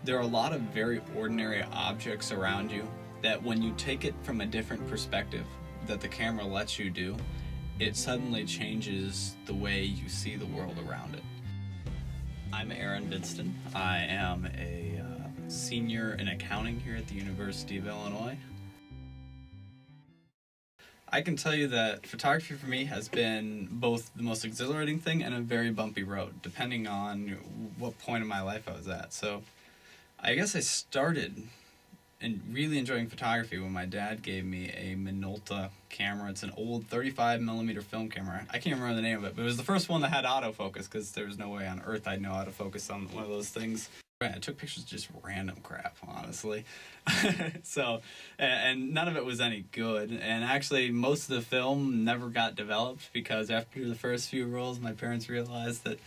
There are a lot of very ordinary objects around you that when you take it from a different perspective that the camera lets you do, it suddenly changes the way you see the world around it. I'm Aaron Bidston. I am a senior in accounting here at the University of Illinois. I can tell you that photography for me has been both the most exhilarating thing and a very bumpy road, depending on what point in my life I was at. So I guess I started really enjoying photography when my dad gave me a Minolta camera. It's an old 35mm film camera. I can't remember the name of it, but it was the first one that had autofocus because there was no way on earth I'd know how to focus on one of those things. I took pictures of just random crap, honestly. So, and none of it was any good. And actually, most of the film never got developed because after the first few rolls, my parents realized that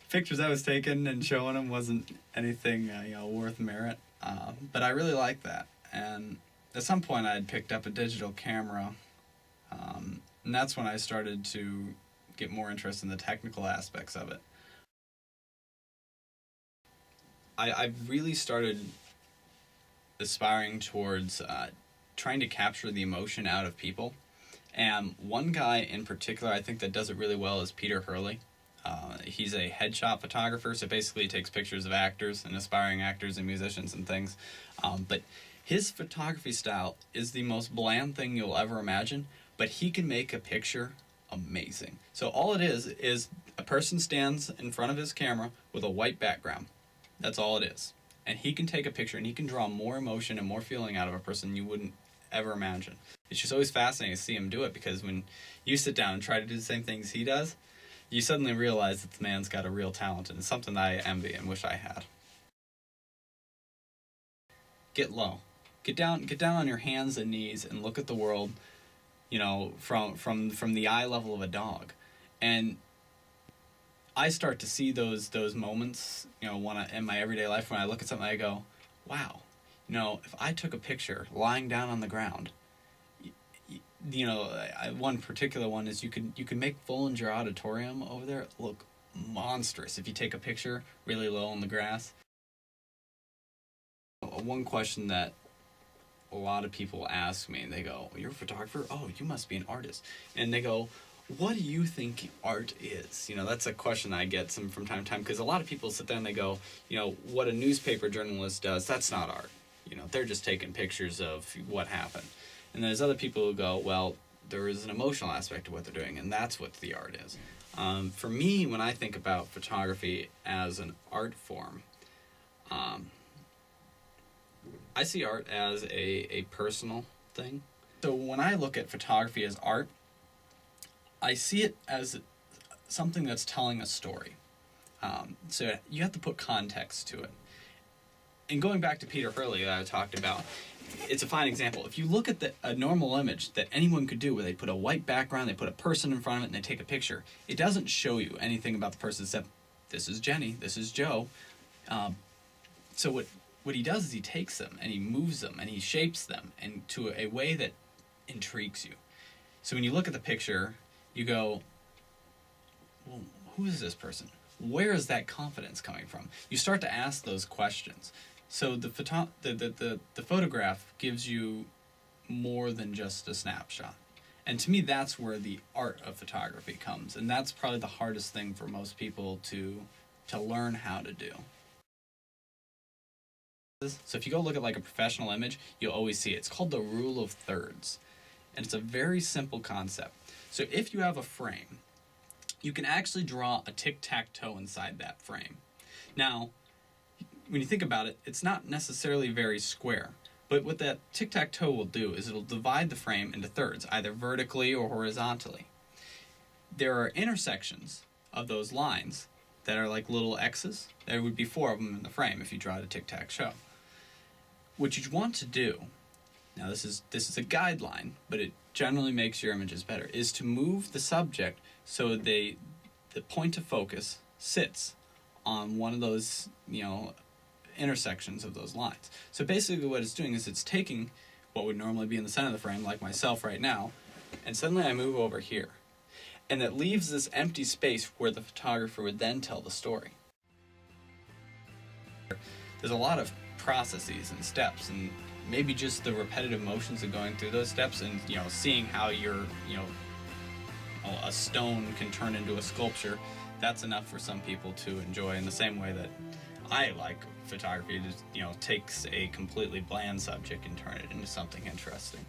pictures I was taking and showing them wasn't anything worth merit. But I really liked that. And at some point, I had picked up a digital camera, and that's when I started to get more interest in the technical aspects of it. I've really started aspiring towards trying to capture the emotion out of people. And one guy in particular I think that does it really well is Peter Hurley. He's a headshot photographer, so basically he takes pictures of actors and aspiring actors and musicians and things. But his photography style is the most bland thing you'll ever imagine, but he can make a picture amazing. So all it is a person stands in front of his camera with a white background. That's all it is. And he can take a picture and he can draw more emotion and more feeling out of a person you wouldn't ever imagine. It's just always fascinating to see him do it because when you sit down and try to do the same things he does, you suddenly realize that the man's got a real talent, and it's something that I envy and wish I had. Get low. Get down on your hands and knees and look at the world, from the eye level of a dog. And I start to see those moments, in my everyday life when I look at something I go, wow, if I took a picture lying down on the ground, one particular one is you could make Bollinger Auditorium over there look monstrous if you take a picture really low in the grass. One question that a lot of people ask me, and they go, "You're a photographer? Oh, you must be an artist." And they go, "What do you think art is?" That's a question I get from time to time because a lot of people sit there and they go, what a newspaper journalist does, that's not art. They're just taking pictures of what happened. And there's other people who go, well, there is an emotional aspect to what they're doing, and that's what the art is. For me, when I think about photography as an art form, I see art as a personal thing. So when I look at photography as art, I see it as something that's telling a story. So you have to put context to it. And going back to Peter Hurley that I talked about, it's a fine example. If you look at a normal image that anyone could do where they put a white background, they put a person in front of it, and they take a picture, it doesn't show you anything about the person except this is Jenny, this is Joe. So what he does is he takes them and he moves them and he shapes them into a way that intrigues you. So when you look at the picture, you go, well, who is this person? Where is that confidence coming from? You start to ask those questions. So the photograph gives you more than just a snapshot. And to me, that's where the art of photography comes. And that's probably the hardest thing for most people to learn how to do. So if you go look at like a professional image, you'll always see it. It's called the rule of thirds. And it's a very simple concept. So if you have a frame, you can actually draw a tic-tac-toe inside that frame. Now, when you think about it, it's not necessarily very square. But what that tic-tac-toe will do is it'll divide the frame into thirds, either vertically or horizontally. There are intersections of those lines that are like little X's. There would be 4 of them in the frame if you draw the tic-tac-toe. What you want to do, now this is a guideline, but it generally makes your images better, is to move the subject so the point of focus sits on one of those, intersections of those lines. So basically what it's doing is it's taking what would normally be in the center of the frame, like myself right now, and suddenly I move over here. And that leaves this empty space where the photographer would then tell the story. there's a lot of processes and steps, and maybe just the repetitive motions of going through those steps, and seeing how a stone can turn into a sculpture. That's enough for some people to enjoy, in the same way that I like photography. It just takes a completely bland subject and turn it into something interesting.